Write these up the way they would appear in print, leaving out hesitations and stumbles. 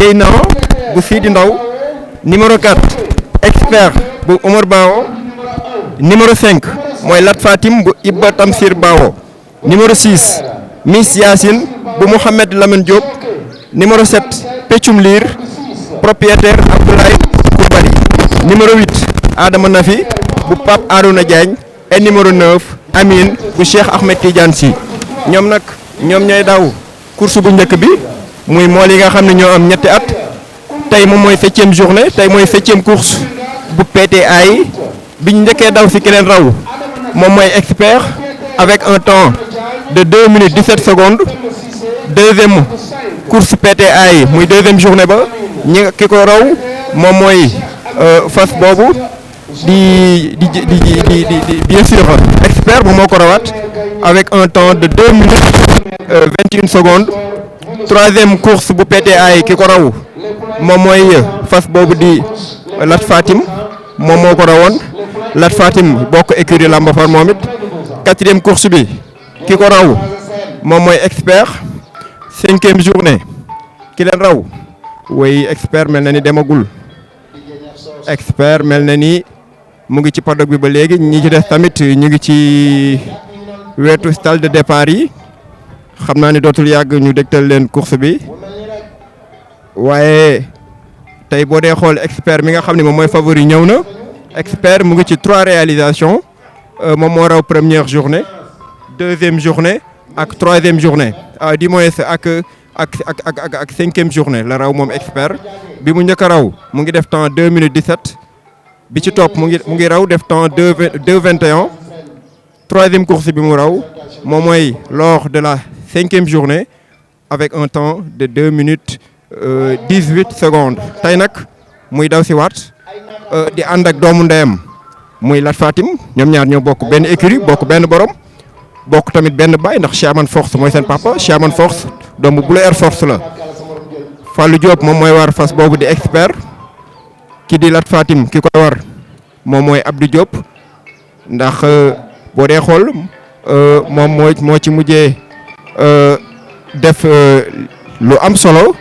Zeyna bu Sidi Ndaw numéro 4 expert bu Omar Bao numéro 5 mooy Lat Fatim bu Ibba Tamsir Bao numéro 6 Miss Yacine bu Mouhamed Lamine Diop numéro 7 Peccum Liir propriétaire Abdoulaye Kourbali numéro 8 Adama Nafi bu Pape Arouna Diagne et numéro 9 Amine bu Cheikh Ahmed Tidiane Sy ñoom nag ñoom ñooy daw course bu njëkk bi muy mool yi nga xam ne ñoo am ñetti at tey moom mooy 7e journée tey mooy 7e course bu PTA yi bi ñu njëkkee daw si ki leen raw moom mooy expert avec un temps de 2 minutes 17 secondes deuxième course PTA yi muy deuxième journée ba ki ko raw moom mooy fas boobu di bien sûr expert moom moo ko rawaat avec un temps de 2 minutes 21 secondes troisième course bu PTA yi ki ko raw moom mooy fas boobu di Lat Fatim moom moo ko rawoon Lat Fatim bokk écurie Lamba Far moom it quatrième course bi ki ko raw moom mooy expert cinquième journée ki leen raw way expert mel na ni demagul expert mel na ni mu ngi ci paddock bi ba léegi ñi ci des tamit ñu ngi ci wetu stade de départ yi xam naa ni dootul yàgg ñu dégtal leen course bi waaye tey boo dee xool expert mi nga xam ne moom mooy favori ñëw na expert mu ngi ci 3 réalisations moom moo raw première journée deuxième journée ak troisième journée du moins ak 5e journée la raw moom expert bi mu njëkk a raw mu ngi def temps 2 minutes 17 bi ci topp mu ngi raw def temps 2:21 troisième course bi mu raw moom mooy lors de la 5e journée avec un temps de 2 minutes 18 secondes tey nag muy daw si waat di ànd ak doomu ndeyam muy Lat Fatim ñoom ñaar ñoo bokk benn écurie bokk benn borom bokk tamit benn baay ndax Chaman Force mooy seen papa Chaman Force doomu Blue Air Force la Fallou Diop moom mooy war fas boobu di expert ki di Lat Fatim ki koy war moom mooy Abdou Diop ndax boo dee xool moom moo ci mujjee def lu am solo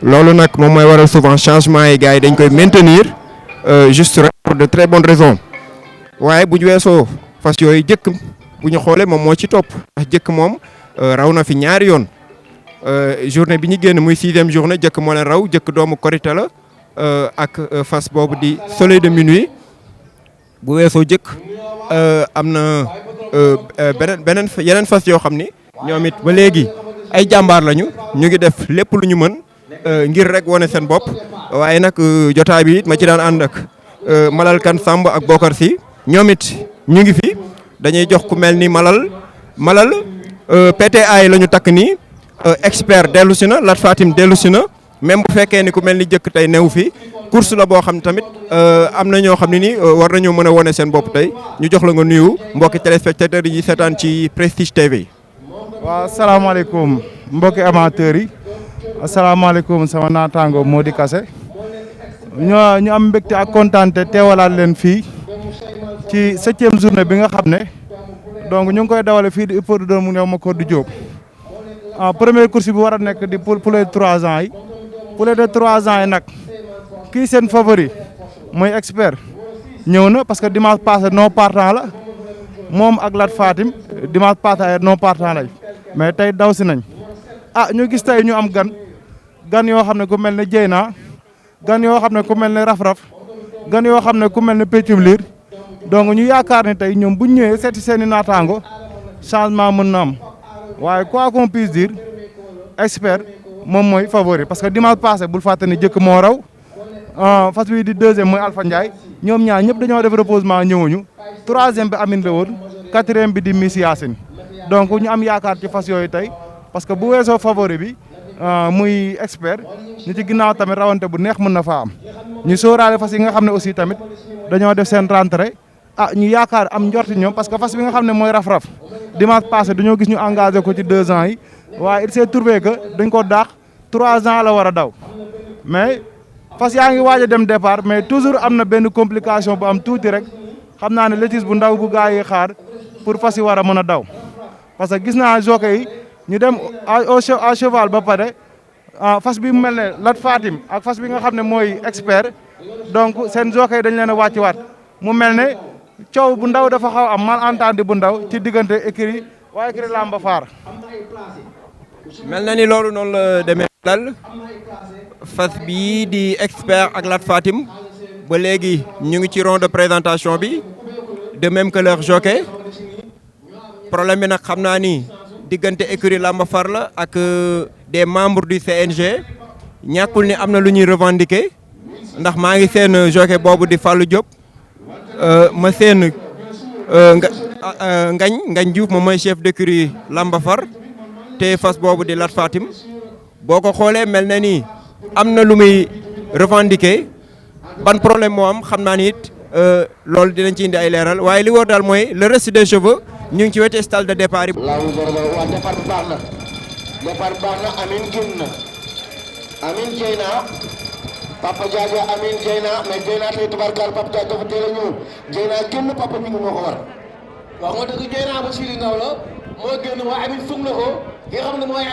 loolu nag moom mooy waral souvent changement yi gars yi dañ koy maintenir juste rek pour de très bonnes raisons waaye bu ñu weesoo fas yooyu jëkk bu ñu xoolee moom moo ci topp ndax jëkk moom raw na fi ñaari yoon journée bi ñu génn muy 6e journée jëkk moo leen raw jëkk doomu Korité la ak fas boobu di Soleil de minuit bu weesoo jëkk am na yeneen fas yoo xam ni ñoom it ba léegi ay jàmbaar lañu ñu ngi def lépp lu ñu mën ngir rek wane seen bopp waaye nag jotaay bi it ma ci daan ànd ak Malal Kan Samb ak Bokar Si ñoom it ñu ngi fi dañuy jox ku mel ni Malal PTA yi la ñu takk nii expert dellu si na Lat Fatim dellu si na même bu fekkee ni ku mel ni jëkk tey new fi course la boo xam tamit am na ñoo xam ne ni war nañoo mën a wane seen bopp tey ñu jox la nga nuyu mbokki téléspectateurs yi seetaan ci Prestige TV. waaw asalaamaaleykum mbokki amateurs yi asalaamaaleykum sama naataango Mody Kassé ñu am mbégte ak kontaante teewalaat leen fii ci 7e journée bi nga xam ne donc ñu ngi koy dawale fii di hippodrome mu new Macodou Diop première course bi war a nekk di poulet de 3 ans yi poulet de 3 ans yi nag kii seen favori mooy expert ñëw na parce que dimanche passé non partant la moom ak Lat Fatim dimanche passé non partant lañ mais tey daw si nañ ñu gis tey ñu am gan yoo xam ne ku mel ne Jeyna gan yoo xam ne ku mel ne Raf-Raf gan yoo xam ne ku mel ne Peccum Liir donc ñu yaakaar ne tey ñoom bu ñu ñëwee seeti seen i naataango changement mën na am waaye quoi qu'on puisse dire expert moom mooy favori parce que dimanche passé bul fàtte ni jëkk moo raw fas wi di deuxième mooy Alpha Ndiaye ñoom ñaar ñëpp dañoo def reposement ñëwuñu troisième bi Amine la woon quatrième bi di Miss Yacine donc ñu am yaakaar ci fas yooyu tey parce que bu weesoo favori bi muy expert ñu ci ginnaaw tamit rawante bu neex mën na faa am ñu sóoraale fas yi nga xam ne aussi tamit dañoo def seen rentrée ñu yaakaar am njorti ñoom parce que fas bi nga xam ne mooy Raf-Raf dimanche passé dañoo gis ñu engagé ko ci 2 ans yi waaye il s'est trouvé que dañ ko daax 3 ans la war a daw mais fas yaa ngi waaj a dem départ mais toujours am na benn complication bu am tuuti rek xam naa ne létis bu ndaw bu gaa yi xaar pour fas yi war a mën a daw parce que gis naa jockey yi ñu dem à cheval ba pare fas bi mu mel ne Lat Fatim ak fas bi nga xam ne mooy expert donc seen jockey dañ leen a wàcciwaat mu mel ne coow bu ndaw dafa xaw am malentendu bu ndaw ci diggante écurie waa écurie Lamba Faar. mel na ni loolu noonu la demee dal fas bii di expert ak Lat Fatim ba léegi ñu ngi ci rond de présentation bi de même que leur jockey problème bi nag xam naa ni diggante écurie Lamba Faar la ak des membres du CNG ñàkkul ni am na lu ñuy revendiquer ndax maa ngi seen jockey boobu di Fallou Diop ma seen Ngañ Diouf moom mooy chef d'écurie Lamba Faar te fas boobu di Lat Fatim boo ko xoolee mel na ni am na lu muy revendiquer ban problème moo am xam naa ni it loolu dinañ ci indi ay leeral waaye li wóor daal mooy le reste des chevaux ñu ngi ci wetu stade de départ yi. waaw départ bi baax na départ bi baax na Amine génn na Amine jëy na Papa Diadio Amine jëy na mais jëy na tey tubarkaal Papa Diadio dafa teel a ñëw jëy na génn Papa mi ngi moo ko war. waaw nga dëgg jëy na ba Sidi Ndaw la moo génn waaye Amine fug na ko ki nga xam ne mooy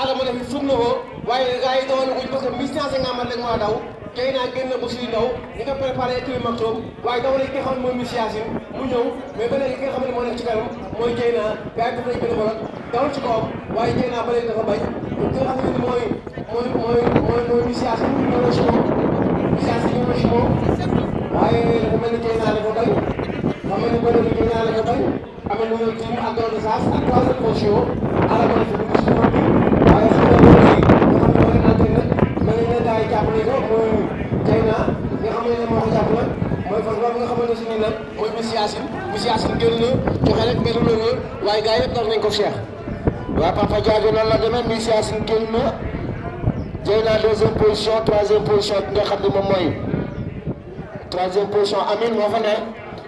Adama def fug na ko waaye gars yi dawal ko parce que 1550 rek moo daw jëy na génn ba Sidi Ndaw ñi nga préparé écurie Maktoum waaye dawal ki nga xam ne mooy Miss Yacine mu ñëw mais ba léegi ki nga xam ne moo nekk ci kanam mooy jëy na gars yi def nañ benn bolok dawal ci kawam waaye jëy na ba léegi dafa bañ ki nga xam ne mooy Miss Yacine ñëw na si moom Miss Yacine ñëw na si moom waaye dafa mel ni jëy na dafa bañ xam nga ni ba léegi jëy na dafa bañ am na lu ñuy tudd ak doon saas ak troisième position ala ma def dugg si moom bi waaye xam nga loolu yi nga xam ne moo leen entraîné mel ni ne gars yi jàppale ko mooy jëy na nga xam ne moo ko jàppale mooy fas boobu nga xamante si nii nag mooy Miss Yacine génn na joxe rek benn loolu waaye gars yëpp daf nañ ko Cheikh. waaw Papa Diadio noonu la demee Miss Yacine génn na jëy na deuxième position troisième position bi nga xam ne moom mooy troisième position Amine moo fa ne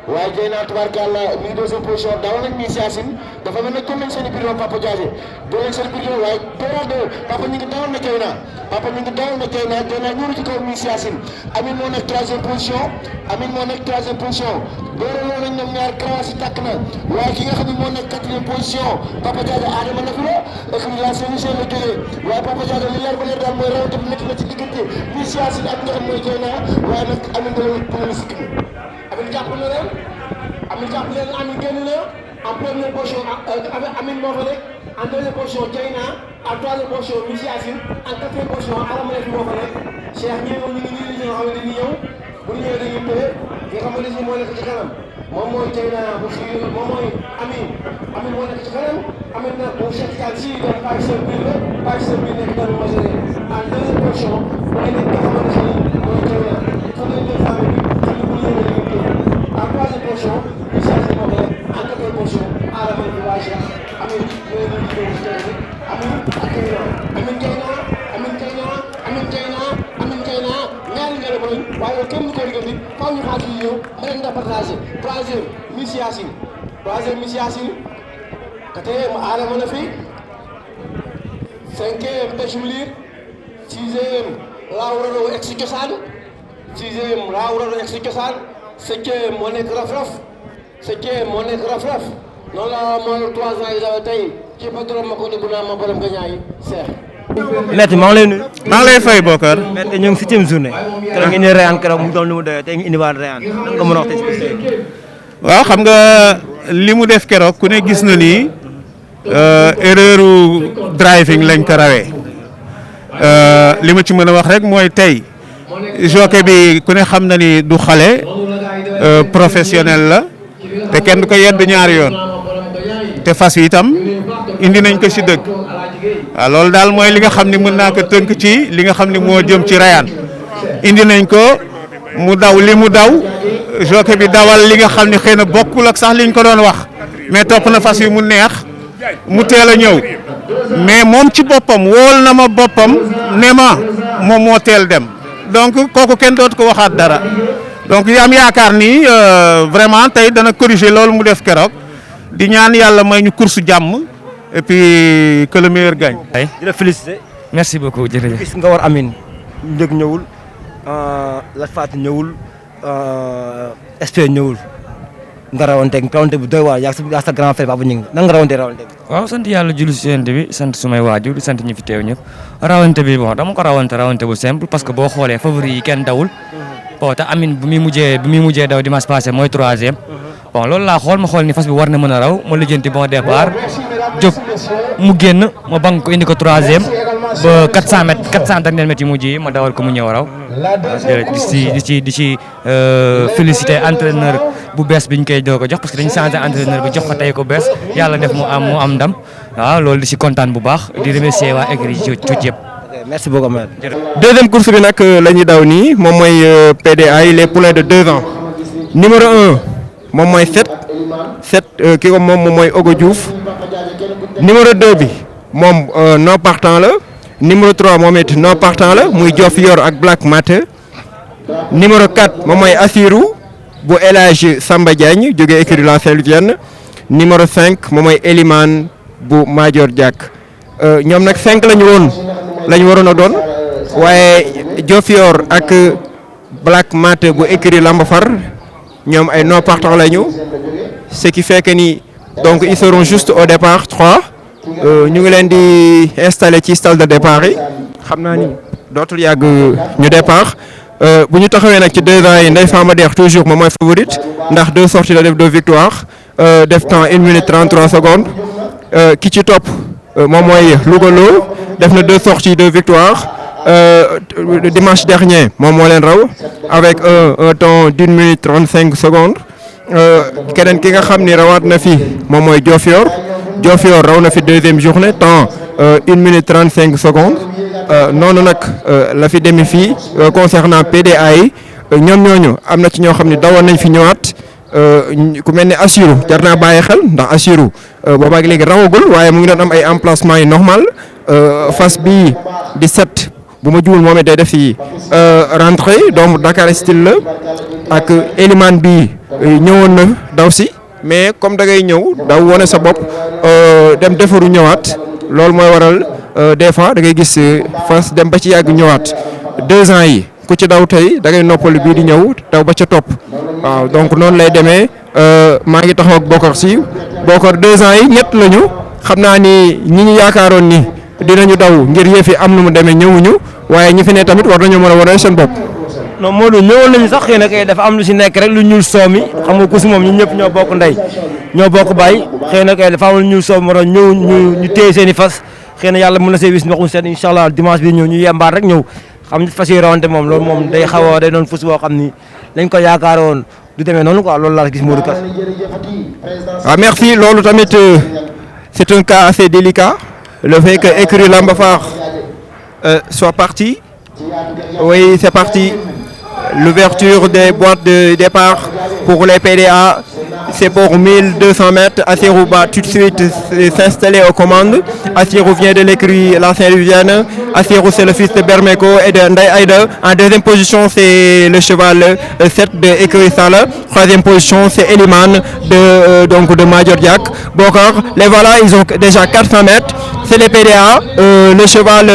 waaye jëy na tubarkalla mi ngi deuxième position dawal nañ Miss Yacine dafa mel ne jël nañ seen i biir Papa Diadio jël nañ seen biir waaye Papa ñu ngi dawal na jëy na Papa ñu ngi dawal na jëy na ñëw na ci kaw Miss Yacine Amine moo nekk troisième position dooraloo nañ ñoom ñaar karawaas yi tàkk na waaye ki nga xam ne moo nekk quatrième position Papa Diadio Adama na fi la écurie la solution la jógee waaye Papa Diadio li leer ba leer daal mooy rawante bi nekk na ci diggante Miss Yacine ak nga xam mooy jëy na waaye nag Amine dana sikk Amine jàpp na leen Amine génn na en première position Amine moo fa nekk en deuxième position jëy na en troisième position Miss Yacine en quatrième position Adama na fi moo fa nekk Cheikh ñi ngi nii ñoo xam ne dañuy ñëw bu ñu ñëwee dañuy téye ki nga xam ne si moo nekk ci kanam moom mooy jëy na bu si moom mooy Amine moo nekk ci kanam Amine nag bu Cheikh Tidiane si doon bàyyi seen biir la bàyyi seen biir nekk dans le majoré en deuxième position mooy nekk nga xamante si mooy jëy na xam nañ ne famille bi xam ne bu ñu ñëwee dañuy téye en troisième position Miss Yacine moo ko nekk en quatrième position Adama fi waa Cheikh Amine ñooy ñu ngi ñëw si tey bi Amine ak jëy na ñaari ngelaw ba lañ waaye kenn du ko liggéey faaw ñu xaar yi ñëw ma leen nga partagé troisième Miss Yacine quatrième Adama na fi cinquième Béchou Lire sixième Laourado ex cosaan septième moo nekk raf-raf noonu la moo 3 ans yi daw tey ci patron ma ko dugg naa ma borom nga ñaay seex Maître maa ngi lay nuyu. maa ngi lay fay Bokar. Maître ñu ngi 7e journée. keroog ngeen di Rayane keroog mu doon lu mu doyoo tey ngi indiwaat Rayane nan nga mën a wax tey si bés waaw xam nga li mu def keroog ku ne gis na ni erreur driving lañ ko rawee li ma ci mën a wax rek mooy tey jockey bi ku ne xam na ni du xale professionnel la te kenn du ko yedd ñaari yoon te fas yi itam indi nañ ko si dëgg. waaw loolu daal mooy li nga xam ne mën naa ko tënk ci li nga xam ne moo jëm ci Rayane indi nañ ko mu daw li mu daw jockey bi dawal li nga xam ne xëy na bokkul ak sax liñ ko doon wax mais topp na fas yi mu neex mu teel a ñëw mais moom ci boppam wóol na ma boppam ne ma moom moo teel dem donc kooku kenn dootu ko waxaat dara donc yi am yaakaar ni vraiment tey dana corriger loolu mu def keroog di ñaan yàlla may ñu course jàmm. et puis que le meilleur gagne. di la féliciter. merci beaucoup jërëjëf. gis nga war Amine njëg ñëwul Lat Fatim ñëwul expert ñëwul nga rawante bu doy waar yaa sa grand frère Papa Gningue nan nga rawante bi. waaw sant yàlla julli si yéen bi sant sumay waajur di sant ñi fi teew ñëpp rawante bi bon dama ko rawante bu simple parce que boo xoolee favori yi kenn dawul bon te Amine bi muy mujjee daw dimanche passé mooy 3e bon loolu laa xool ma xool ni fas bi war na mën a raw ma lijjanti bon départ jóg mu génn ma bank ko indi ko 3e ba 400 mètres 400 derniers mètres yi mujj yi ma dawal ko mu ñëw raw di ci féliciter entraîneur bu bees bi ñu koy doo ko jox parce que dañu changé entraîneur bi jox ko tey ko bees yàlla def mu am ndam waaw loolu di si kontaan bu baax di remercier waa écurie Cuuc yëpp. merci beaucoup Ahmed. deuxième course bi nag la ñuy daw nii moom mooy PDA les poulains de 2 ans numéro 1 moom mooy 7 kii ko moom mooy Ogo Diouf numéro 2 bi moom non partant la numéro 3 moom it non partant la muy Diofior ak Black Matter numéro 4 moom mooy Assirou bu El Hadj Samba Diagne jógee écurie La Saint-Louisienne numéro 5 moom mooy Elimane bu Madior Diak ñoom nag 5 la ñu waroon a doon waaye Diofior ak Black Matter bu écurie Lamba Far ñoom ay non partant lañu ce qui fait que ni donc ils seront juste au départ 3 ñu ngi leen di installer ci stade de départ yi xam naa ni dootul yàgg ñu départ bu ñu taxawee nag ci 2 ans yi Ndeye Fama Der toujours moom mooy favorite ndax 2 sorties la def 2 victoires def temps 1 minute 33 secondes ki ci topp moom mooy Louga Lo def na 2 sorties 2 victoires dimanche dernier moom moo leen raw avec un temps d'1 minute 35 secondes keneen ki nga xam ni rawaat na fi moom mooy Diofior raw na fi 2e journée temps 1 minute 35 secondes noonu nag la fi demee fii concernant PDA yi ñoom ñooñu am na ci ñoo xam ne dawoon nañ fi ñëwaat ku mel ne Assirou jar naa bàyyi xel ndax Assirou boobaag léegi rawagul waaye mu ngi doon am ay emplacement yi normal fas bi di 7 bu ma juul moom it day def si rentrée doomu Dakar style la ak Elimane bi ñëwoon na daw si mais comme da ngay ñëw daw wane sa bopp dem defaru ñëwaat loolu mooy waral des fois da ngay gis fas dem ba ci yàgg ñëwaat 2 ans yi ku ci daw tey da ngay noppalu bii di ñëw daw ba ca topp waaw donc noonu lay demee maa ngi taxaw ak Bokar si Bokar 2 ans yi ñett lañu xam naa ni ñi ñu yaakaaroon ni dinañu daw ngir yëf yi am nu mu demee ñëwuñu waaye ñi fi ne tamit war nañoo mën a wane seen bopp. non Modou ñëwoon nañu sax xëy na kay dafa am lu si nekk rek lu ñuul soomi xam nga ku si moom ñun ñëpp ñoo bokk ndey ñoo bokk baay xëy na kay dafa am lu ñuul soomi war a ñëw ñu téye seen i fas xëy na yàlla mën na see wis ndox mu set incha allah dimanche bi ñëw ñu yembaar rek ñëw xam ni fas yi rawante moom loolu moom day xaw a day doon fas boo xam ni lañ ko yaakaaroon du demee noonu quoi loolu laa gis Modou Kass. ah merci loolu tamit c'est un cas assez délicat le fait que écurie Lamba Far soit parti oui c'est parti. L'ouverture des boîtes de départ pour les PDA, c'est pour 1200 mètres. Assirou va tout de suite s'installer aux commandes. Assirou vient de l'écurie La Saint-Louisienne. Assirou, c'est le fils de Bermeko et de Ndaye Aïda. En 2e position, c'est le cheval 7 de l'écurie Sala. 3e position, c'est Elimane de Madior Diak. Bokar, les voilà, ils ont déjà 400 mètres. C'est les PDA. Le cheval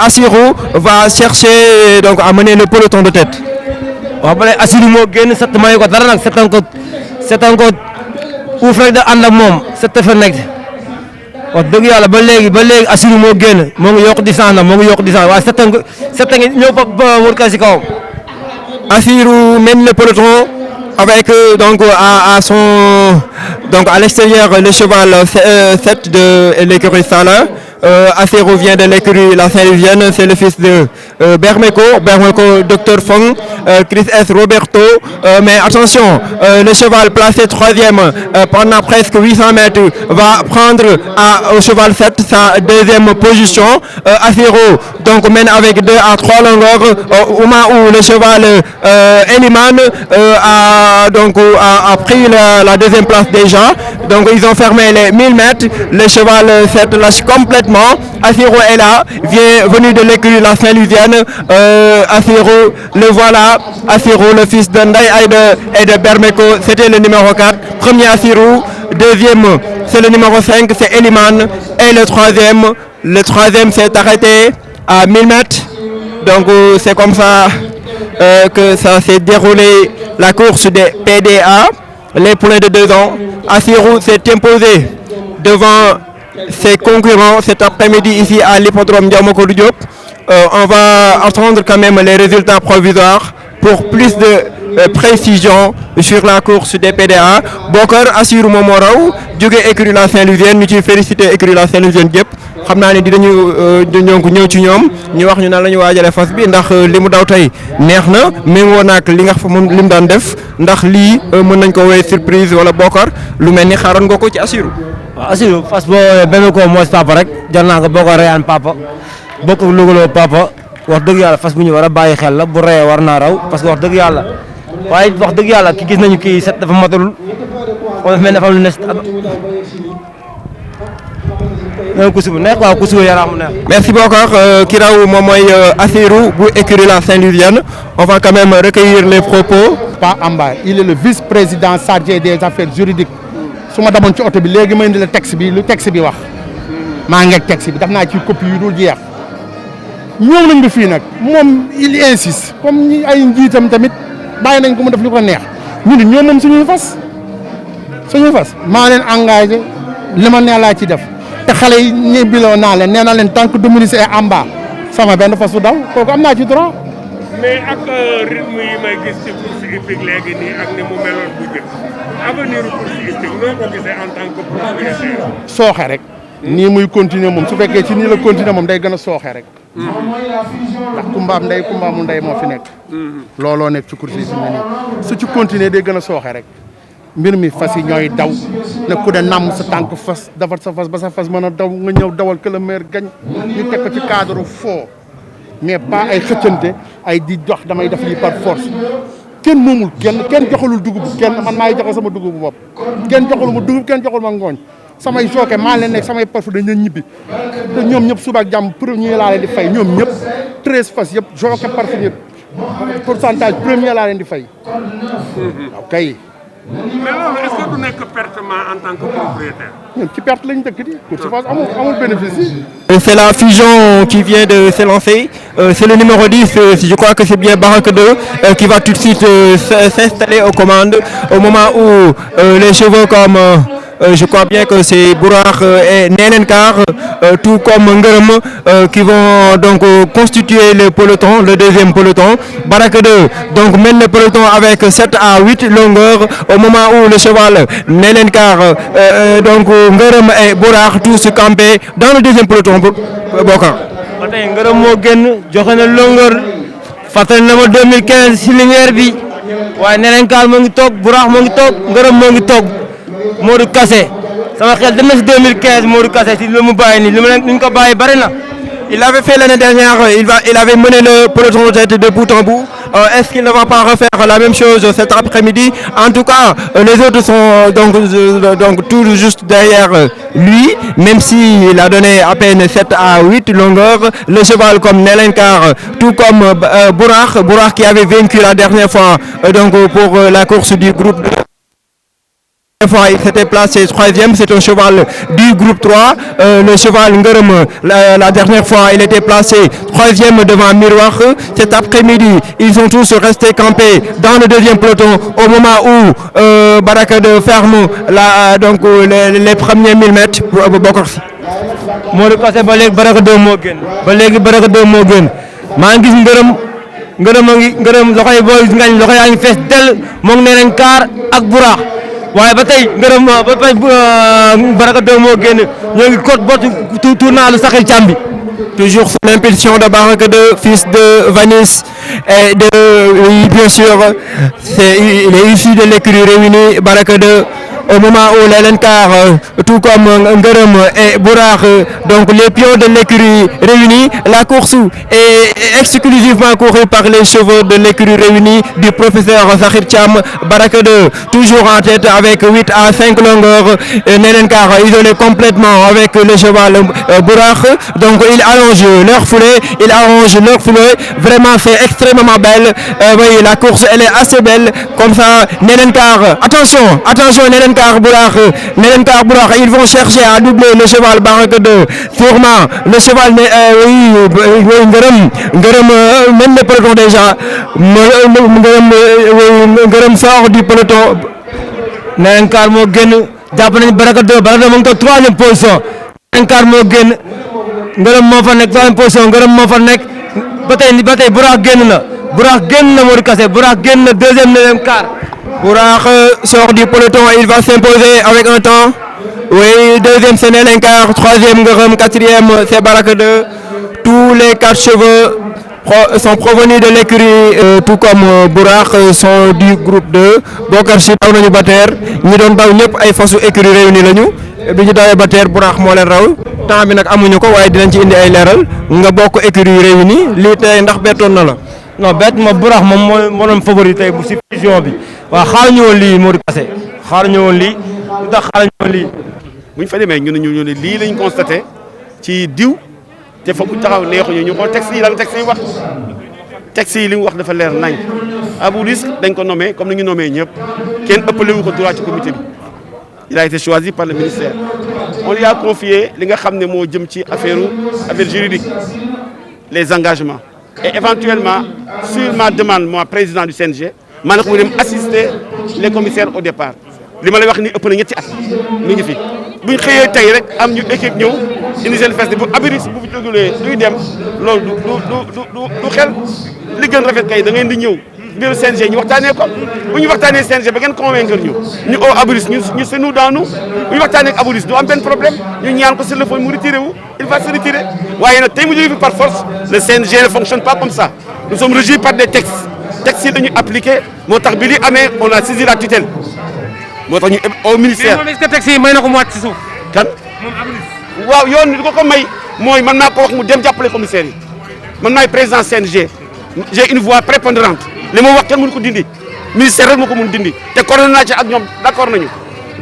Assirou va chercher donc à mener le peloton de tête. waaw ba léegi Assirou moo génn set mayu ko dara nag setan ko uuf rek da ànd ak moom set fa nekk wax dëgg yàlla ba léegi Assirou moo génn moo ngi yokk distance nag moo ngi yokk distance waaye setan ngi ñëw ba wër ka si kawam. Assirou mène le peloton avec à l'extérieur le cheval 7 de l'écurie Sala. Assirou vient de l'écurie La Saint-Louisienne, c'est le fils de Bermeko, Dr Fong, Chris S. Roberto, mais attention, le cheval placé 3e pendant presque 800 mètres va prendre au cheval 7 sa 2e position. Assirou donc mène avec 2 à 3 longueurs au moment où le cheval Elimane a pris la 2e place déjà. Donc ils ont fermé les 1000 mètres, le cheval 7 lâche complètement. Assirou est là, venu de l'écurie La Saint-Louisienne. Assirou, le voilà. Assirou, le fils de Ndaye Aïda et de Bermeko, c'était le numéro 4. Premier Assirou, 2e, c'est le numéro 5, c'est Elimane. Et le 3e s'est arrêté à 1000 mètres. Donc c'est comme ça que ça s'est déroulé la course des PDA. les poulains de 2 ans. Assirou s'est imposé devant ses concurrents cet après-midi ici à l'hippodrome Ndiaw Macodou Diop. On va attendre quand même les résultats provisoires pour plus de précision sur la course des PDA. Bokar Assirou moom moo raw jóge écurie La Saint-Louisienne ñu ciy félicité écurie La Saint-Louisienne gépp xam naa ne dinañu ñëw ci ñoom ñu wax ñu nan la ñu waajalee fas bi ndax li mu daw tey neex na méngoo naag li nga xam moom li mu daan def ndax lii mën nañ ko woowee surprise wala Bokar lu mel ni xaaroon nga ko ci Assirou. waaw Assirou fas boo benn ko mooy papa rek jar naa ko Bokar reyaan papa bokk lugaloo papa wax dëgg yàlla fas bu ñu war a bàyyi xel la bu reyee war naa raw parce que wax dëgg yàlla waaye wax dëgg yàlla ki gis nañu kii set dafa matalul wala mel dafa am lu ne kusu bu neex waaw kusu yaram neex. Merci beaucoup ki raw moom mooy Assirou bu écurie La Saint-Louisienne. On va quand même recueillir les propos. Pa Amba il est le vice-président chargé des affaires juridiques su ma demoon ci oto bi léegi ma indi la texte bi lu texte bi wax maa ngi ak texte bi def naa ci copie yu dul jeex ñëw nañ ba fii nag moom il insiste comme ñi ay njiitam tamit bàyyi nañ ko mu def li ko neex ñu ni ñoom moom suñuy fas maa leen engagé li ma nee laa ci def te xale yi ñebbiloo naa leen nee naa leen tant que Dominique et Amba sama benn fas bu daw kooku am naa ci droit. mais ak rythme yi may gis ci course hippique léegi nii ak ni mu meloon bu njëkk avenir course hippique noo ko gisee en tant que propriétaire. sooxe rek. nii muy continuer moom su fekkee ci nii la continuer moom day gën a sooxe rek. ndax kumbaam ndey kumbaamu ndey moo fi nekk. looloo nekk ci course yi fi mu ne nii su ci continuer day gën a sooxe rek. mbir mi fas yi ñooy daw ne ku ne namm sa tànk fas defar sa fas ba sa fas mën a daw nga ñëw dawal que le meilleur gagne ñu teg ko ci cadre foo mais pas ay xëccante ay di jox damay def lii par force kenn moomul kenn joxalul dugub kenn man maay joxe sama dugub bopp kenn joxalu ma dugub kenn joxalu ma ngooñ samay joke maa leen nekk samay parfum dañ leen ñibbi te ñoom ñëpp suba ak jàmm premier laa leen di fay ñoom ñëpp 13 fas yëpp joke parfum yëpp pourcentage premier laa leen di fay waaw kay. mais loolu est-ce que du nekk pertement en tant que propriétaire. ñun ci perte lañ dëkk di course phase amul bénéfice. C'est la fusion qui vient de s'élancer. C'est le numéro 10, je crois que c'est bien Barak 2 qui va tout de suite s'installer aux commandes au moment où les chevaux comme je crois bien que c'est Bourakh et Nenenkar, tout comme Ngeureum, qui vont donc constituer le peloton, le deuxième peloton. Barak 2 donc mène le peloton avec 7 à 8 longueurs au moment où le cheval Nenenkar, donc Ngeureum et Bourakh tous campés dans le deuxième peloton. Bokar. ba tey Ngeureum moo génn joxe na longueur fàttali na ma 2015 si lumière bi waaye Nenenkar moo ngi toog Bourakh moo ngi toog Ngeureum moo ngi toog Modou Kassé sama xel dem na si 2015 Modou Kassé si lu mu bàyyi nii li mu ko bàyyi bari na. Il avait fait l'année dernière, il avait mené le peloton de tête de bout en bout. Est-ce qu'il ne va pas refaire la même chose cet après-midi? En tout cas, les autres sont donc tout juste derrière lui, même s'il a donné à peine 7 à 8 longueurs. Le cheval comme Nenenkar, tout comme Bourakh qui avait vaincu la dernière fois donc pour la course du groupe. Il s'était placé troisième, c'est un cheval du groupe 3. Le cheval Ngeureum, la dernière fois, il était placé troisième devant Miroir. Cet après-midi, ils sont tous restés campés dans le deuxième peloton au moment où Barak de ferme donc les premiers 1000 mètres. Bokar si. Modou Kassé ba léegi Barak 2 moo gën ba léegi Barak 2 moo gën maa ngi gis Ngeureum loxo yi booy ngañ loxo yaa ngi fees del moom Nenenkar ak Bourakh waaye ba tey Ngeureum ba tey Barak 2 moo génn ñoo ngi côte bot tournalu Sakhir Thiam bi. Toujours sous l'impulsion de Barak 2, fils de Vanis et oui, bien sûr, il est issu de l'écurie réunie Barak 2. Au moment où Nenenkar, tout comme Ngeureum et Bourakh, donc les pions de l'écurie réunie, la course est exclusivement courue par les chevaux de l'écurie réunie du professeur Sakhir Thiam. Barak 2 toujours en tête avec 8 à 5 longueurs. Nenenkar isolé complètement avec le cheval Bourakh. Donc il allonge leur foulée, vraiment c'est extrêmement belle. Oui, la course elle est assez belle comme ça. Nenenkar, attention Nenenkar Bourakh, ils vont chercher à doubler le cheval Barak 2. Sûrement le cheval Ngeureum mène le peloton déjà. Ngeureum sort du peloton. Nelenkaar moo génn jàpp nañu Baraka 2 mu ngi toog 3e position Nelenkaar moo génn Ngërëm moo fa nekk 3e position Ngërëm moo fa nekk ba tey Buraax génn na Modou Kassé Buraax génn na 2e Nelenkaar. Buraax sort du peloton, il va s'imposer avec un temps. Oui, 2e c'est Nelenkaar, 3e Ngërëm, 4e c'est Baraka 2. Tous les 4 chevaux sont provenus de l'écurie, tout comme Buraax sont du groupe 2. Bokar si daw nañu Bater ñi doon daw ñëpp ay fasu écurie réunis lañu bi ñu dawee Bater Buraax moo leen raw temps bi nag amuñu ko waaye dinañ ci indi ay leeral nga bokk écurie réunis lii tey ndax bettoon na la. non bett ma Buraax moom moo doon favori tey bu si fusion bi waaw xaaruñu woon lii Modou Kassé xaaruñu woon lii lu tax xaaruñu woon lii. bu ñu fa demee ñu ne lii lañ constaté ci diw te foog taxaw neexuñu ñu xool texte yi lan texte yi li mu wax dafa leer nañ Abou Risque dañ ko nommé comme ni ñu nommé ñëpp kenn ëppale wu ko droit ci comité bi il a été choisi par le ministère on lui a confié li nga xam ne moo jëm ci affaire juridique les engagements et éventuellement sur ma demande moi président du CNG maa nag mu dem assister les commissaires au départ li ma lay wax ni ëpp na ñetti at mi ngi fi buñ xëyee tey rek am ñu équipe ñëw indi seen fes bu Abou Risque bu fi jógulee duy dem loolu du xel li gën rafet kay da ngeen di ñëw biir CNG ñu waxtaanee ko bu ñu waxtaanee CNG ba ngeen convaincre ñu oo Abou Risque ñu c'est nous dans nous bu ñu waxtaanee ak Abou Risque du am benn problème ñu ñaan ko sur le fond mu retiré wu il va se retirer waaye nag tey mu jógee fi par force le CNG ne fonctionne pas comme ça nous sommes régis par des textes yi dañuy appliqué moo tax bi li amee on a saisi la tutelle moo tax ñu au ministère. mais moom est-ce que texte yi may na ko mu wàcc ci suuf. kan waaw yoon li ko may mooy man naa ko wax mu dem jàppale commissaire yi man maay président CNG j'ai une voix prépondérante li ma wax kenn mënu ko dindi ministère rek moo ko mën dindi te coordonné naa ci ak ñoom d'accord nañu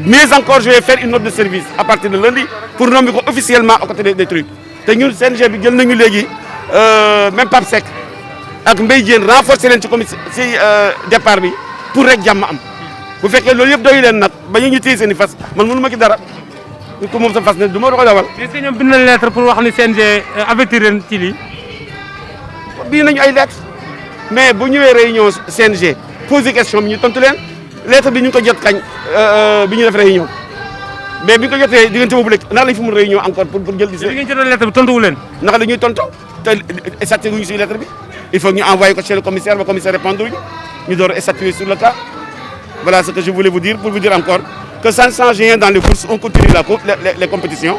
mais encore je vais faire une note de service à partir de lundi pour nommer ko officiellement à côté des trucs te ñun CNG bi jël nañu léegi même Pape Seck ak Mbaye Diène renforcer leen ci comité ci départ bi pour rek jàmm am bu fekkee loolu yëpp doy leen nag ba ñu téye seen i fas man mënu ma ci dara ko moom sa fas ne du ma ko dawal. est-ce que ñoom bind nañ lettre pour wax ni CNG avertir leen ci lii. bind nañu ay lettre mais bu ñëwee réunion CNG posé question bi ñu tontu leen lettre bi ñu ngi ko jot kañ bi ñu def réunion mais bi ñu ko jotee diggante boobu léegi naka lañ fi mun réunion encore pour jël. bi ngeen jotee lettre bi tontuwu leen. naka la ñuy tontu te statué wuñu si lettre bi il faut ñu envoyer ko chez le commissaire ba commissaire répondre ñu door a statuer sur le cas voilà ce que je voulais vous dire pour vous dire encore que ça ne change rien dans les courses on continue les compétitions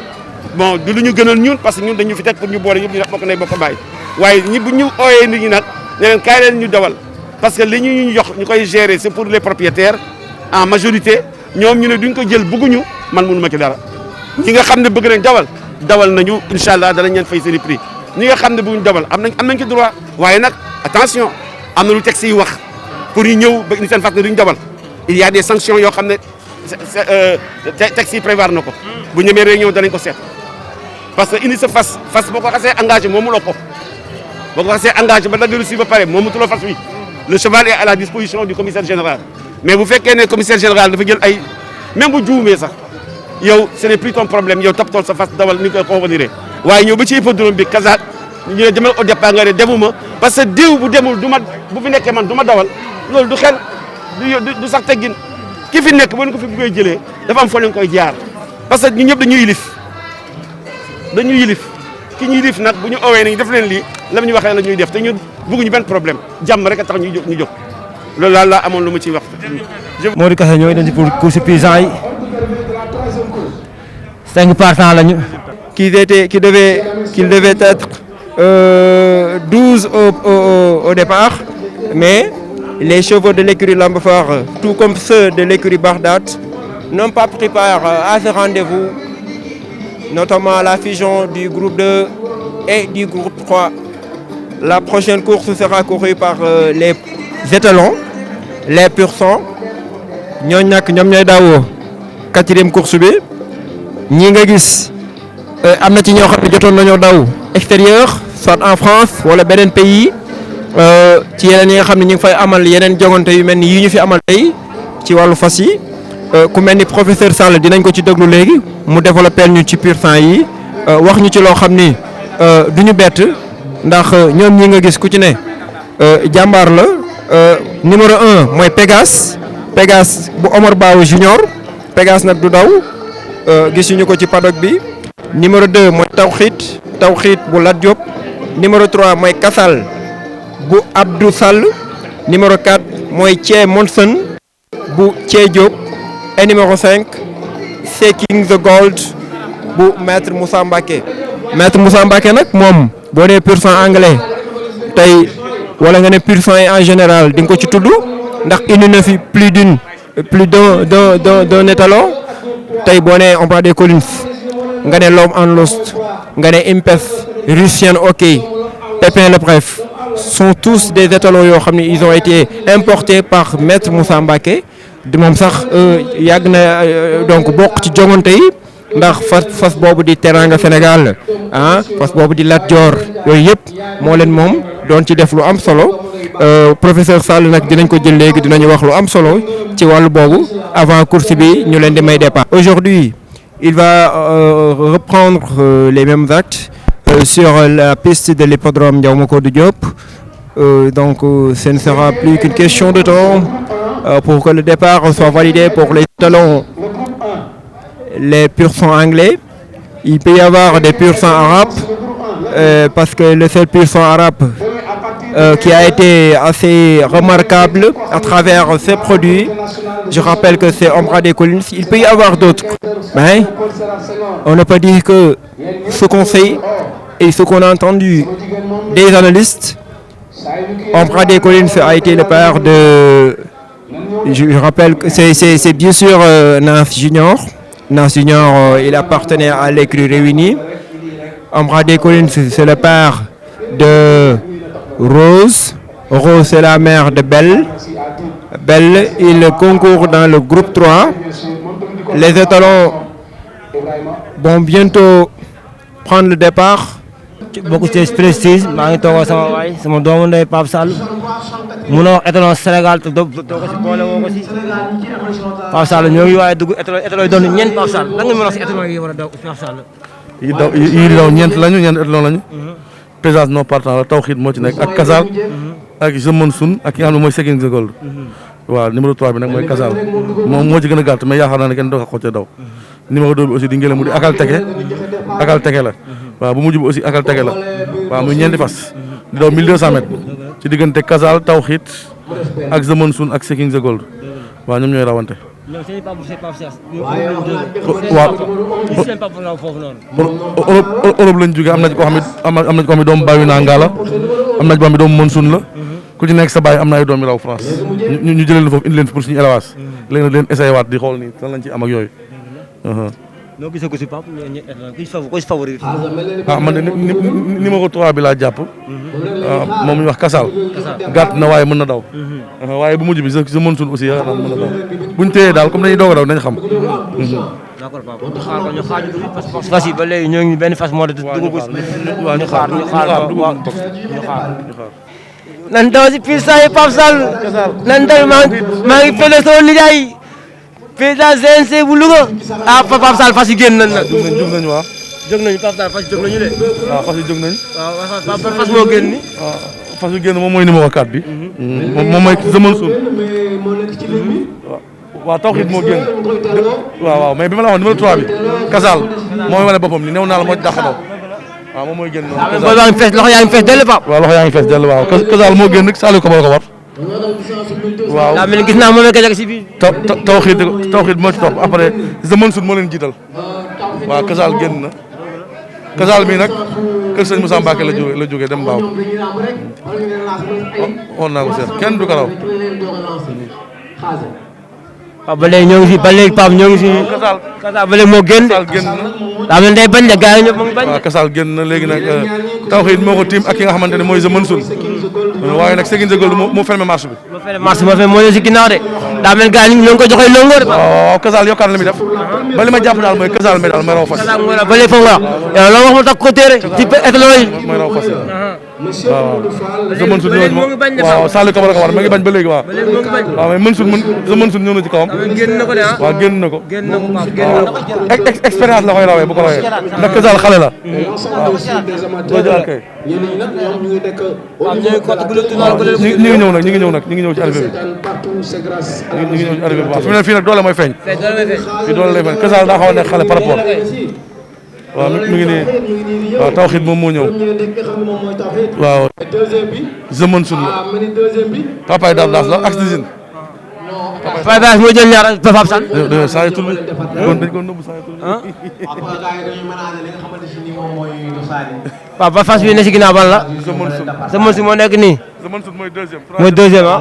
bon du lu ñu gënal ñun parce que ñun dañu fi teg pour ñu boole ñëpp ñu def bokk nay bokk bàyyi waaye ñi bu ñu ooyee nit ñi nag ne leen kaay leen ñu dawal parce que li ñu jox ñu koy gérer c'est pour les propriétaires en majorité ñoom ñu ne duñ ko jël bëgguñu man mënu ma ci dara ñi nga xam ne bëgg nañ dawal nañu incha allah danañ leen fay seen i prix ñi nga xam ne bëgguñ dawal am nañ ci droit waaye nag attention am na lu texte yi wax pour ñu ñëw ba indi seen fas ne duñ dawal il y a des sanctions yoo xam ne texte yi prévoir na ko bu ñemee réunion danañ ko seet parce que indi sa fas boo ko xasee engagé moomu loo ko boo ko xasee engagé ba dagg reçu ba pare moomu tuloo fas wi le cheval est à la disposition du commissaire général mais bu fekkee ne commissaire général dafa jël ay même bu juumee sax yow ce n'est plus ton problème yow toppatool sa fas dawal ni koy convenir waaye ñëw ba ci hippodrome bi kasaat ñu ne demal au départ nga ne demuma parce que diw bu demul du ma bu fi nekkee man du ma dawal loolu du xel du sax teggin ki fi nekk boo ko fi bëggee jëlee dafa am foo leen koy jaar parce que ñu ñëpp dañuy yilif ki ñuy yilif nag bu ñu owee nañ def leen lii la ñu waxee la ñuy def te ñu bëgguñu benn problème jàmm rek a tax ñu jóg loolu daal laa amoon lu ma ciy wax. Modou Kassé ñooy dem ci pour course paysan yi 5 partants lañu. Qu'il devait être 12 au départ, mais les chevaux de l'écurie Lambefort, tout comme ceux de l'écurie Bardat, n'ont pas pris part à ce rendez-vous, notamment à la fusion du groupe 2 et du groupe 3. La prochaine course sera courue par les étalons, les pur sang. ñooñu nag ñoom ñooy daawoo 4e course bi ñi nga gis am na ci ñoo xam ne jotoon nañoo daw extérieur soit en France wala beneen pays ci yeneen yi nga xam ne ñu ngi fay amal yeneen jogante yu mel ni yi ñu fi amal tey ci wàllu fas yi ku mel ni professeur Sall dinañ ko ci déglu léegi mu développé ñu ci pur sang yi wax ñu ci loo xam ni du ñu bett ndax ñoom ñi nga gis ku ci ne jàmbaar la numéro 1 mooy Pégase Pégase bu Omar Bao Junior Pégase nag du daw gisuñu ko ci paddock bi. numéro 2 mooy Tawxiit bu Lat Diop. numéro 3 mooy Kasal bu Abdou Sall. numéro 4 mooy Thie Monson bu Thie Diop. et numéro 5 Seeking the Gold bu maître Moussa Mbacké. maître Moussa Mbacké nag moom boo nee pur sang anglais tey wala nga ne pur sang en général di nga ko ci tudd ndax indi na fi plus d'un étalon tey boo nee on parle des Collins nga ne L'Homme en Lost nga ne Impef Russian OK Pépin le Bref sont tous des étalons yoo xam ne ils ont été importés par maître Moussa Mbacké di moom sax yàgg na donc bokk ci joŋante yi ndax fas boobu di Teranga Sénégal fas boobu di Lat Dior yooyu yëpp moo leen moom doon ci def lu am solo professeur Sall nag dinañ ko jël léegi dinañu wax lu am solo ci wàllu boobu avant course bi ñu leen di may départ. Aujourd'hui il va reprendre les mêmes actes sur la piste de l'hippodrome Ndiaw Macodou Diop donc ce ne sera plus qu'une question de temps pour que le départ soit validé pour les talons. Les pur sang anglais, il peut y avoir des pur sang arabes parce que le seul pur sang arabe qui a été assez remarquable à travers ces produits, je rappelle que c'est Omra des Collines, il peut y avoir d'autres. Mais on ne peut dire que ce qu'on sait et ce qu'on a entendu des analystes, Omra des Collines a été le père de, je rappelle que c'est bien sûr Nas Junior. Nas Junior, il appartenait à l'écurie Réunie. Omra des Collines, c'est le père de Rose. Rose, c'est la mère de Belle. Belle, il concourt dans le groupe 3. Les étalons vont bientôt prendre le départ. bokk ci Prestige maa ngi toog sama waay sama doomu ndey Pape Sall mun a wax étalon Sénégal te doo ko si boole woo ko si Pape Sall ñoo ngi waaye dugg étalon yi doon ñeent Pape Sall lan nga mën a wax si étalon yi war a daw Pape Sall. yi daw ñeent étalon lañu. Présence non partant la Tawxiit moo ci nekk ak Kasal. ak Jemon Sun ak ki nga xam ne mooy Seeking the Gold. waaw numéro 3 bi nag mooy Kasal moom moo ci gën a gàtt mais yaakaar naa ne kenn doo ko xocce daw. numéro 2 bi aussi di ngeen mu di akal teke la. waaw bu mujj bi aussi akal tege la waaw muy ñeenti fas di daw 1200 mètres ci diggante Kasal Tawxiit ak Jemon Sun ak Seeking the Gold waaw ñoom ñooy rawante. Europe lañ jógee am na ci koo xam ne am na ci koo xam ne doomu Bayu Nanga la am na ci koo xam ne doomu Monsun la ku ci nekk sa baay am na ay doom yu raw France ñu jëlee leen foofu indi leen pour suñu élevage léegi nag leen essayé waat di xool nii lan lañ ci am ak yooyu. noo gisee ko si Pape ku si favori. man de numéro 3 bi laa jàpp. moom ñu wax Kasal. gàtt na waaye mën na daw. waaye bu mujj bi sa mën suun aussi yaakaar naa mën na daw buñ téyee daal comme dañuy doog a daw nañ xam. d'accord Pape ñu xaar ko parce que fas yi ba léegi ñoo ngi benn fas moo de dugub waaw ñu xaar nan daw si piste saa yi Pape Sall nan daw maa ngi fële sama nijaay président CNC bu Louga Pape Sall fas yi génn nañ nag. jóg nañu waaw. jóg nañu Pape Sall fas yi jóg nañu de. waaw fas yi jóg nañu. waaw fas moo génn ni. waaw fas yi génn moom mooy numéro 4 bi. moom mooy Jemon Sun. waaw Tawxiit moo génn. waaw mais bi ma la waxoon numéro 3 bi. Kasal moo wane boppam ni néew naa la moo ci dàq daw. waaw moom mooy génn noonu. loxo yaa ngi fees dell Pape. waaw loxo yaa ngi fees dell waaw Kasal moo génn Saliou ko war. waaw daa mel ni gis naa moom la si biir. Tawxiit moo ci topp après Jemon Sun moo leen jiital waaw Kasal génn na Kasal mi nag kër sëñ Moussa Mbacké la jógee dem Mbaaw xool naa ko seet kenn du ko raw. Pape ba léegi ñoo ngi fi ba léegi Pape ñoo ngi fi. Kasal ba léegi moo génn. Kasal génn na. daa mel ni day bañ la gars yi ñëpp mu ngi bañ. waaw Kasal génn na léegi nag Tawxiit moo ko tiim ak ki nga xamante ne mooy Jemon Sun waaye nag Seeking the Gold moo fermé marche bi. moo ñëw si ginnaaw de daa mel gars yi ñu ngi ko joxee longoor de. waaw Kasal yokkaat na li muy def ba li ma jàpp daal mooy Kasal mi daal mooy raw fas. Kasal mooy raw ba léegi foofu nga wax yow loo wax mu tax ko téere ci étalon yi. mooy raw fas waaw sa mën sut ñëw ci moom waaw Saliou Camara Camara ma ngi bañ ba léegi waaw waaw mais mën sut ñëw na ci kawam waaw génn na ko expérience la koy rawee bu ko rawee ndax Kesal xale la waaw doo jëlaat kay ñu ngi ñëw nag ñu ngi ñëw ci arrivé bi ñu ngi ñëw ci arrivé bi waaw fi mu ne fii nag doole mooy feeñ fii doole lay feeñ Kesal daa xaw a nekk xale par rapport waaw mi ngi nii waaw Tawxiid moom moo ñëw waaw Zaman Sun la papaay daaf daaf la ak Dizine Faye Bass moo jël ñaar Pape Sane saa yu tulli dañ ko nëbb saa yu tulli Pape fas bi ne si ginnaaw ban la Zaman Sun moo nekk nii Zaman Sun mooy deuxième ah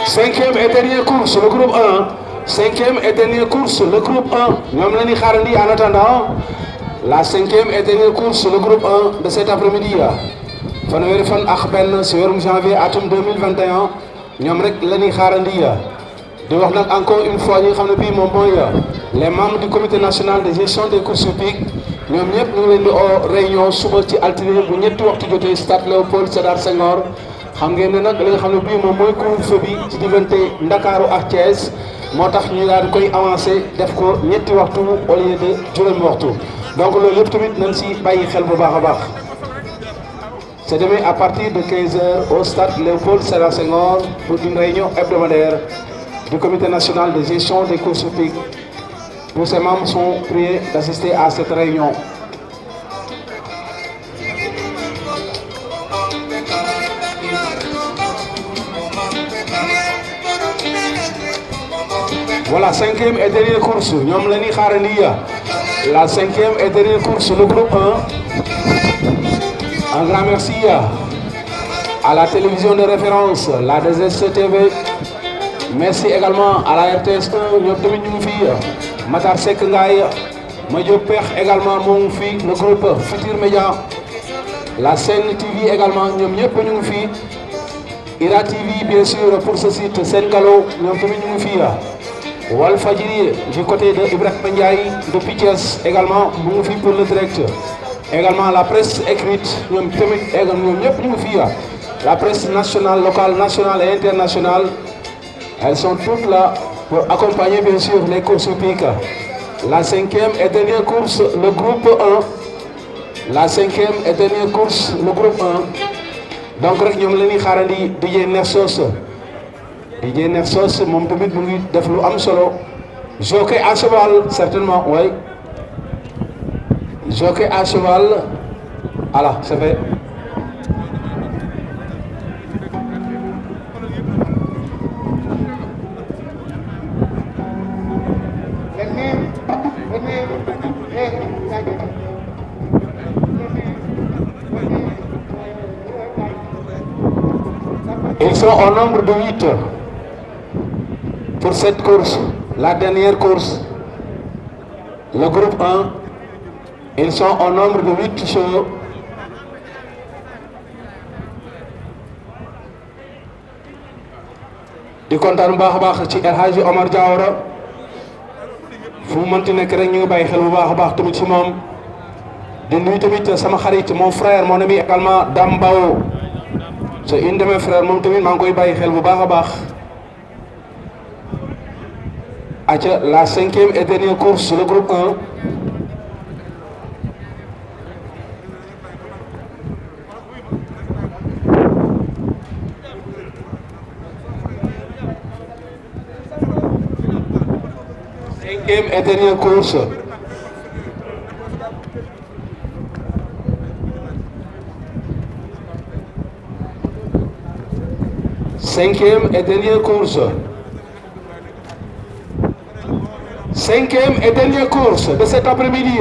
Cinquième et dernière course, le groupe 1. Cinquième et dernière course, le groupe 1. Nous avons dit en attendant la cinquième et dernière course, le groupe 1 de cet après-midi. Fanweeri fan ak benn ci weeru janvier atum 2021 ñoom rek la ñuy xaarandi di wax nag encore une fois ñi nga xam ne bii moom mooy les membres du comité national de gestion des courses hippiques ñoom ñëpp ñu ngi leen di oo réunion suba ci altine bu ñetti waxtu jotee stade Léopold Sédar Senghor. xam ngeen ne nag li nga xam ne bii moom mooy couvre-feu bi ci diggante Ndakaaru ak Thiès moo tax ñu daal di koy avancé def ko ñetti waxtu au lieu de juróomi waxtu donc loolu yëpp tamit nañ si bàyyi xel bu baax a baax. C'est demain à partir de 15h au stade Léopold Sédar Senghor pour une réunion hebdomadaire du comité national de gestion des courses hippiques. Tous ses membres sont priés d'assister à cette réunion. Voilà, cinquième et dernière course. Ñoom la ñuy xaarandi la cinquième et dernière course, le groupe 1. Un grand merci à la télévision de référence, la 2STV. Merci également à la RTS1, ñoom tamit ñu ngi fi. Matar Seck Ngaye, Madiop Pex également moo ngi fi. Le groupe Futur Média, la Sen TV également ñoom ñëpp ñu ngi fi. Ira TV bien sûr pour ce site Senkalo ñoom tamit ñu ngi fi. Walfadjri du côté de Ibrahima Ndiaye de Thiès également mu ngi fi pour le direct. Également la presse écrite ñoom tamit ñoom ñëpp ñu ngi fi. La presse nationale, locale, nationale et internationale, elles sont toutes là pour accompagner bien sûr les courses hippiques. La cinquième et dernière course, le groupe 1. La cinquième et dernière course, le groupe donc rek ñoom la ñuy xaarandi DJ Nexos moom tamit mu ngi def lu am solo jockey à cheval certainement oui jockey à cheval voilà c'est fait. Ils sont au nombre de 8 pour cette course, la dernière course. Le groupe 1, ils sont au nombre de 8 chevaux. di kontaan bu baax a baax ci El Hadji Omar Diawara fu mu mënti nekk rek ñu ngi bàyyi xel bu baax a baax tamit ci moom di nuyu tamit sama xarit mon frère mon ami également Dame Bao c'est une de mes frères moom tamit maa ngi koy bàyyi xel bu baax a baax. Aca la 5e et dernière course le groupe 1. Et dernière course. Cinquième et dernière course. Cinquième et dernière course de cet après-midi.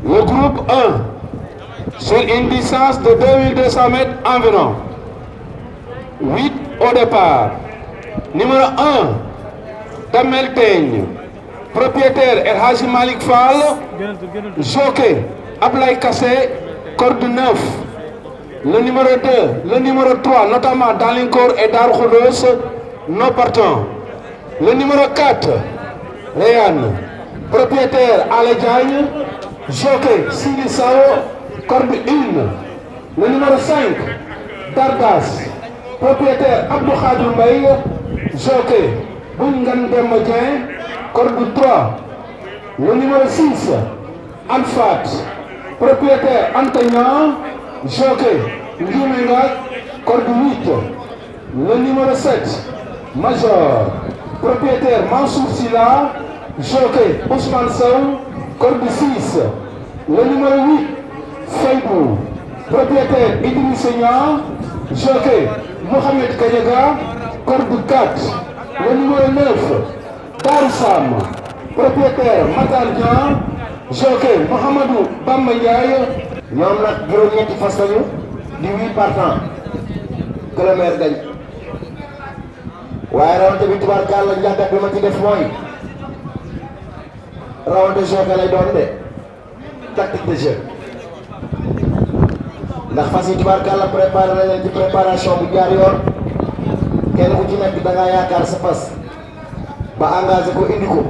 Le groupe 1 sur une distance de 2200 mètres environ. 8 au départ. Numéro 1. Damel Teigne, propriétaire El Hadji Malick Fall, jockey Ablaye Kassé, corde 9. Le numéro 2, le numéro 3, notamment Dalinkour et Darou Khoudoss, nos partants. Le numéro 4, Léane, propriétaire Ale Diagne, jockey Sidi Sao, corde 1. Le numéro 5, Dardas, propriétaire Abdou Khadir Mbaye, jockey Bungan Demba Dieng, corde 3. Le numéro 6, Alfat, propriétaire Antegnan, jockey Ndioumenga, corde 8. Le numéro 7, Major, propriétaire Mansour Silla, jockey Ousmane Sow, corde 6. Le numéro 8, Feibou, propriétaire Idriss Niang, jockey Mohamed Kadiaga, corde 4. Le numéro 9, Darissam, propriétaire Matar Dian, jockey Mohamedou Bamba Ndiaye. ñoom nag juróom-ñetti fas lañu di 8 partants que le maire gagne waaye rawante bi tubaarkàlla njàngat bi ma ci def mooy rawante jockey lay doon de tactique de jeu ndax fas yi tubaarkàlla préparé na leen ci préparation bu jaar yoon kenn ku ci nekk da ngaa yaakaar sa fas ba engagé ko indi ko